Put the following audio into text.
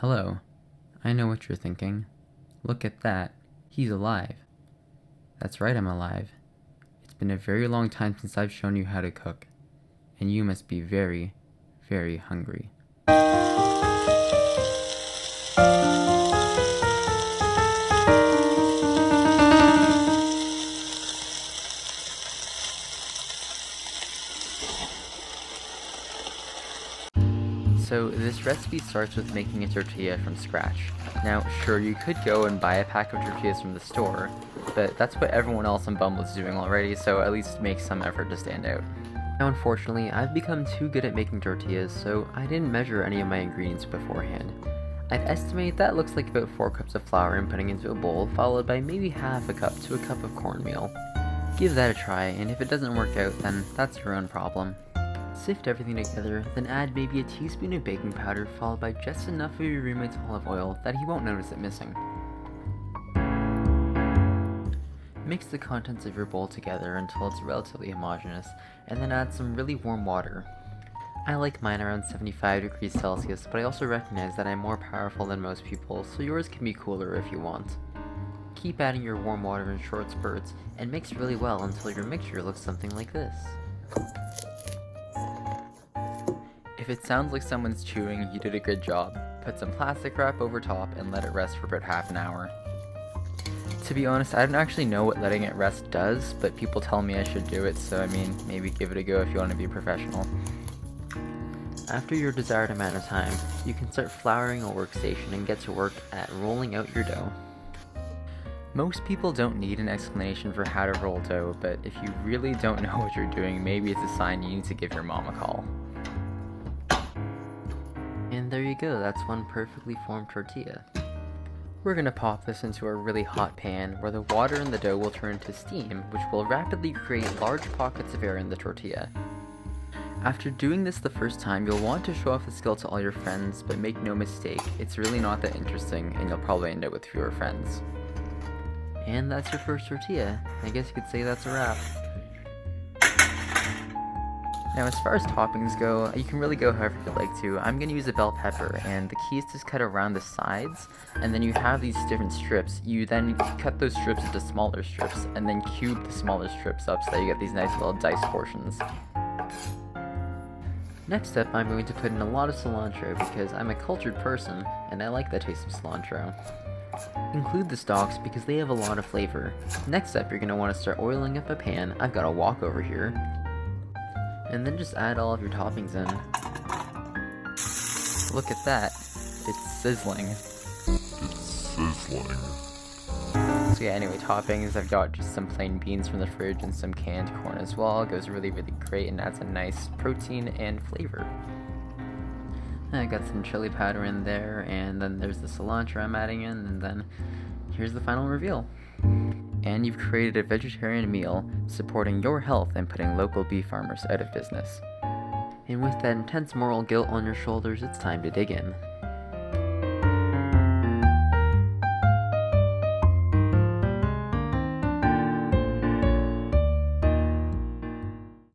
Hello. I know what you're thinking. Look at that. He's alive. That's right, I'm alive. It's been a very long time since I've shown you how to cook. And you must be very, very hungry. So this recipe starts with making a tortilla from scratch. Now, sure, you could go and buy a pack of tortillas from the store, but that's what everyone else on Bumble is doing already, so at least make some effort to stand out. Now, unfortunately, I've become too good at making tortillas, so I didn't measure any of my ingredients beforehand. I'd estimate that looks like about 4 cups of flour I'm putting into a bowl, followed by maybe half a cup to a cup of cornmeal. Give that a try, and if it doesn't work out, then that's your own problem. Sift everything together, then add maybe a teaspoon of baking powder followed by just enough of your roommate's olive oil that he won't notice it missing. Mix the contents of your bowl together until it's relatively homogeneous, and then add some really warm water. I like mine around 75 degrees Celsius, but I also recognize that I'm more powerful than most people, so yours can be cooler if you want. Keep adding your warm water in short spurts, and mix really well until your mixture looks something like this. If it sounds like someone's chewing, you did a good job. Put some plastic wrap over top and let it rest for about half an hour. To be honest, I don't actually know what letting it rest does, but people tell me I should do it, so maybe give it a go if you want to be professional. After your desired amount of time, you can start flouring a workstation and get to work at rolling out your dough. Most people don't need an explanation for how to roll dough, but if you really don't know what you're doing, maybe it's a sign you need to give your mom a call. And there you go, that's one perfectly formed tortilla. We're gonna pop this into a really hot pan where the water in the dough will turn into steam, which will rapidly create large pockets of air in the tortilla. After doing this the first time, you'll want to show off the skill to all your friends, but make no mistake, it's really not that interesting and you'll probably end up with fewer friends. And that's your first tortilla. I guess you could say that's a wrap. Now, as far as toppings go, you can really go however you'd like to. I'm going to use a bell pepper, and the key is to cut around the sides, and then you have these different strips. You then cut those strips into smaller strips, and then cube the smaller strips up so that you get these nice little diced portions. Next up, I'm going to put in a lot of cilantro because I'm a cultured person, and I like the taste of cilantro. Include the stalks because they have a lot of flavor. Next up, you're going to want to start oiling up a pan. I've got a wok over here. And then just add all of your toppings in. Look at that. It's sizzling. So yeah, anyway, toppings, I've got just some plain beans from the fridge and some canned corn as well. It goes really, really great and adds a nice protein and flavor. I got some chili powder in there, and then there's the cilantro I'm adding in, and then here's the final reveal. And you've created a vegetarian meal supporting your health and putting local beef farmers out of business. And with that intense moral guilt on your shoulders, it's time to dig in.